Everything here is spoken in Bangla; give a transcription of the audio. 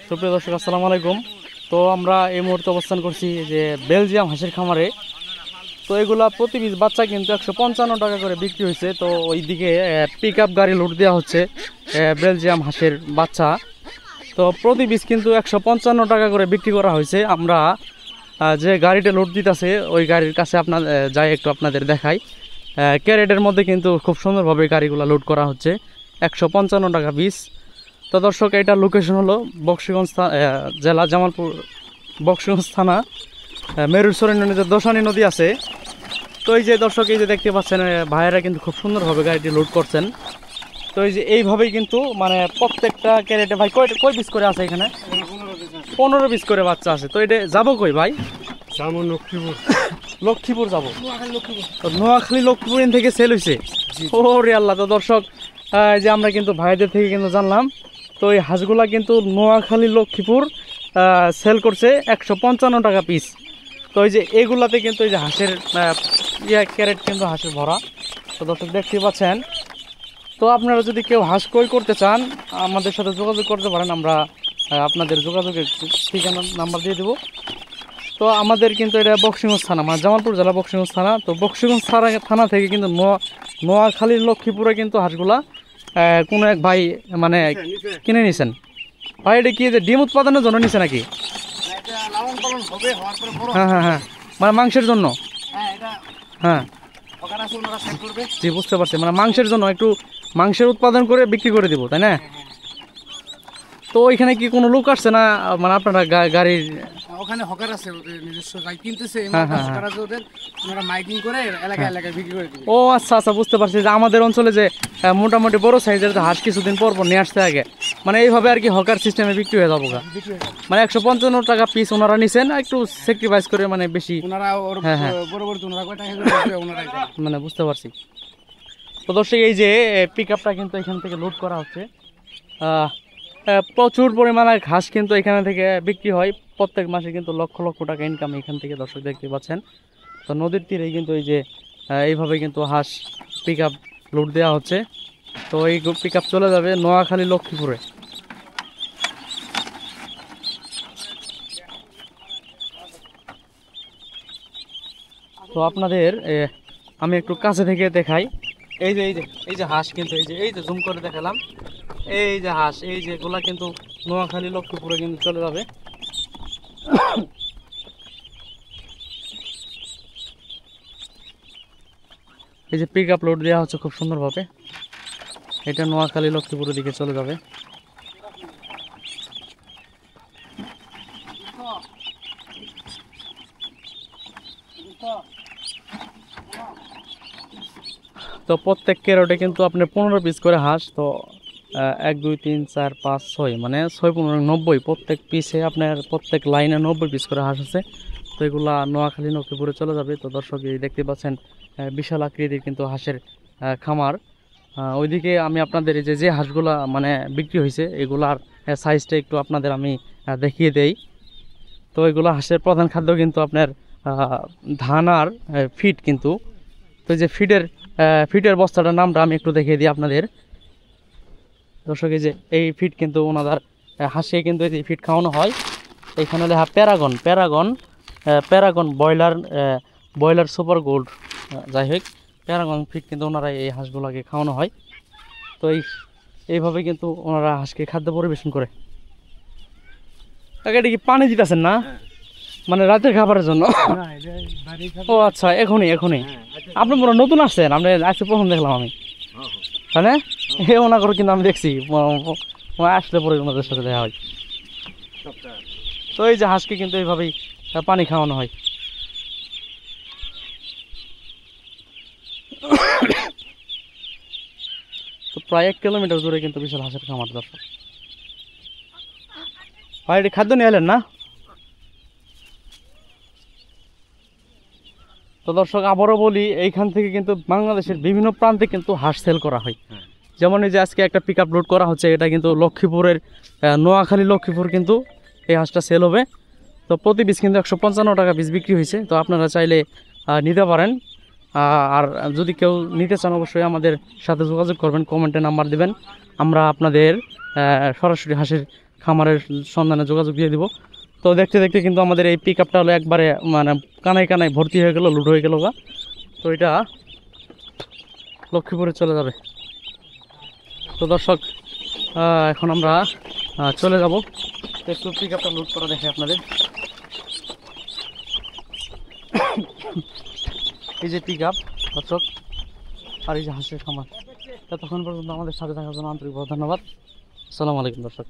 সুপ্রিয় দর্শক আসসালামু আলাইকুম। তো আমরা এই মুহূর্তে অবস্থান করছি যে বেলজিয়াম হাঁসের খামারে। তো এগুলা প্রতি পিস বাচ্চা কিন্তু 155 টাকা করে বিক্রি হয়েছে। তো ওইদিকে পিক আপ গাড়ি লোড দেওয়া হচ্ছে বেলজিয়াম হাঁসের বাচ্চা। তো প্রতি পিস কিন্তু 155 টাকা করে বিক্রি করা হয়েছে। আমরা যে গাড়িটা লোড দিতেছে ওই গাড়ির কাছে আপনার যাই একটু আপনাদের দেখাই। ক্যারেটের মধ্যে কিন্তু খুব সুন্দরভাবে গাড়িগুলো লোড করা হচ্ছে 155 টাকা পিস। তো দর্শক এটা লোকেশন হলো বক্সিগঞ্জ জেলা জামালপুর, বক্সিগঞ্জ থানা, মেরুরসর নদীতে দশানী নদী আছে। তো এই যে দর্শক এই যে দেখতে পাচ্ছেন ভাইয়েরা কিন্তু খুব সুন্দরভাবে গাড়িটি লোড করছেন। তো এই যে এইভাবেই কিন্তু মানে প্রত্যেকটা ক্যারেটে ভাই কয় পিস করে আছে এখানে? 15 পিস করে বাচ্চা আছে। তো এটা যাবো কই ভাই? যাবো লক্ষ্মীপুর। লক্ষ্মীপুর যাবো, নোয়াখালী লক্ষ্মীপুর থেকে সেল হয়েছে। ও রে আল্লাহ। তো দর্শক এই যে আমরা কিন্তু ভাইদের থেকে কিন্তু জানলাম তো এই হাঁসগুলা কিন্তু নোয়াখালী লক্ষ্মীপুর সেল করছে 155 টাকা পিস। তো এই যে এগুলাতে কিন্তু এই যে হাঁসের ক্যারেট কিন্তু হাঁসের ভরা। তো দর্শক দেখতে পাচ্ছেন। তো আপনারা যদি কেউ হাঁস ক্রয় করতে চান আমাদের সাথে যোগাযোগ করতে পারেন। আমরা আপনাদের যোগাযোগের ঠিকানা নাম্বার দিয়ে দেবো। তো আমাদের কিন্তু এটা বক্সিগঞ্জ থানা, মানে জামালপুর জেলা বক্সিগঞ্জ থানা। তো বক্সিগঞ্জ থানা থেকে কিন্তু নোয়াখালীর লক্ষ্মীপুরে কিন্তু হাঁসগুলা কোনো এক ভাই মানে কিনে নিছেন। ভাই এটা কি যে ডিম উৎপাদনের জন্য নিছে নাকি? হ্যাঁ হ্যাঁ হ্যাঁ, মানে মাংসের জন্য। হ্যাঁ জি বুঝতে পারছি, মানে মাংসের জন্য একটু মাংসের উৎপাদন করে বিক্রি করে দিব, তাই না? তো ওইখানে কি কোনো লোক আসছে না, মানে আপনারা গাড়ির ওখানে হকার আছে, ওদের নিজস্ব গাড়ি কিনতেছে, হকার আছে ওদের, ওনারা মাইকিং করে এলাকায় এলাকায় বিক্রি করে দিবে। ও আচ্ছা আচ্ছা, বুঝতে পারছি। যে আমাদের অঞ্চলে যে মোটামুটি বড় সাইজের হাঁস কিছুদিন পর পর নিয়ে আসতে আগে, মানে এইভাবে আর কি হকার সিস্টেমে বিক্রি হয়ে যাবো গা। মানে 155 টাকা পিস ওনারা নিছেন, একটু স্যাক্রিফাইস করে মানে বেশি ওনারা বড় ওনারা কয় টাকা করে দিবে ওনারাই মানে বুঝতে পারছি। তো দর্শক এই যে পিক আপটা কিন্তু এখান থেকে লোড করা হচ্ছে। প্রচুর পরিমাণে ঘাস কিন্তু এখানে থেকে বিক্রি হয় প্রত্যেক মাসে, কিন্তু লক্ষ লক্ষ টাকা ইনকাম এখান থেকে দর্শক দেখতে পাচ্ছেন। তো নদীর তীরে কিন্তু এই যে এইভাবে কিন্তু হাঁস পিক আপ লোড দেওয়া হচ্ছে। তো এই পিক আপ চলে যাবে নোয়াখালী লক্ষ্মীপুরে। তো আপনাদের আমি একটু কাছে থেকে দেখাই। এই যে হাঁস কিন্তু এই যে জুম করে দেখালাম, এই যে হাঁস, এই যে এগুলা কিন্তু নোয়াখালী লক্ষ্মীপুরে কিন্তু চলে যাবে। এই যে পিক আপ লোড দেওয়া হচ্ছে খুব সুন্দরভাবে, এটা নোয়াখালী লক্ষ্মীপুরের দিকে চলে যাবে। তো প্রত্যেক ক্যারেটে কিন্তু আপনার 15 পিস করে হাঁস। তো 1 2 3 4 5 6 মানে 6 15 90, প্রত্যেক পিসে আপনার প্রত্যেক লাইনে 90 পিস করে হাঁস আছে। তো এগুলা নোয়াখালী লক্ষ্মীপুরে চলে যাবে। তো দর্শক এই দেখতে পাচ্ছেন বিশাল আকৃতির কিন্তু হাঁসের খামার। ওইদিকে আমি আপনাদের এই যে হাঁসগুলা মানে বিক্রি হয়েছে এগুলার সাইজটা একটু আপনাদের আমি দেখিয়ে দেই। তো এগুলো হাঁসের প্রধান খাদ্য কিন্তু আপনার ধান আর ফিড কিন্তু। তো যে ফিডের বস্তাটার নামটা আমি একটু দেখিয়ে দিই আপনাদের দর্শক। এই যে এই ফিড কিন্তু ওনাদের হাঁসে কিন্তু এই ফিড খাওয়ানো হয়। এখানে লেখা প্যারাগন ব্রয়লার সুপার গোল্ড, যাই হোক প্যারাগন ফিড কিন্তু ওনারা এই হাঁসগুলোকে খাওয়ানো হয়। তো এইভাবে কিন্তু ওনারা হাঁসকে খাদ্য পরিবেশন করে। এটা কি পানি দিতেছেন না, মানে রাতের খাবারের জন্য? ও আচ্ছা, এখনই আপনি মনে নতুন আসছেন, আপনি আজকে প্রথম দেখলাম আমি, তাই না? ওনা করে কিন্তু আমি দেখছি আসলে পরে ওনাদের সাথে দেখা হয়। তো এই যে হাঁসকে কিন্তু এইভাবেই পানি খাওয়ানো হয়। তো প্রায় 1 কিলোমিটার জুড়ে কিন্তু বিশাল হাঁসের খামার দর্শক। ভাই এটি খাদ্য নিয়ে এলেন না? তো দর্শক আবারও বলি, এইখান থেকে কিন্তু বাংলাদেশের বিভিন্ন প্রান্তে কিন্তু হাঁস সেল করা হয়। যেমন এই যে আজকে একটা পিক আপ লোড করা হচ্ছে, এটা কিন্তু লক্ষ্মীপুরের নোয়াখালী লক্ষ্মীপুর কিন্তু এই হাঁসটা সেল হবে। তো প্রতি পিস কিন্তু 155 টাকা পিস বিক্রি হয়েছে। তো আপনারা চাইলে নিতে পারেন। আর যদি কেউ নিতে চান অবশ্যই আমাদের সাথে যোগাযোগ করবেন, কমেন্টে নাম্বার দিবেন, আমরা আপনাদের সরাসরি হাঁসের খামারের সন্ধানে যোগাযোগ দিয়ে দিব। তো দেখতে দেখতে কিন্তু আমাদের এই পিক আপটা হলো একবারে মানে কানায় কানায় ভর্তি হয়ে গেল, লুট হয়ে গেল গা। তো এটা লক্ষ্মীপুরে চলে যাবে। তো দর্শক এখন আমরা চলে যাব। তো একটু পিক আপটা লুট করা দেখে আপনাদের। এই যে পিক আপ দর্শক, আর এই যে হাঁসের খামার। ততক্ষণ পর্যন্ত আমাদের সাথে থাকার জন্য আন্তরিক ধন্যবাদ। আসসালামু আলাইকুম দর্শক।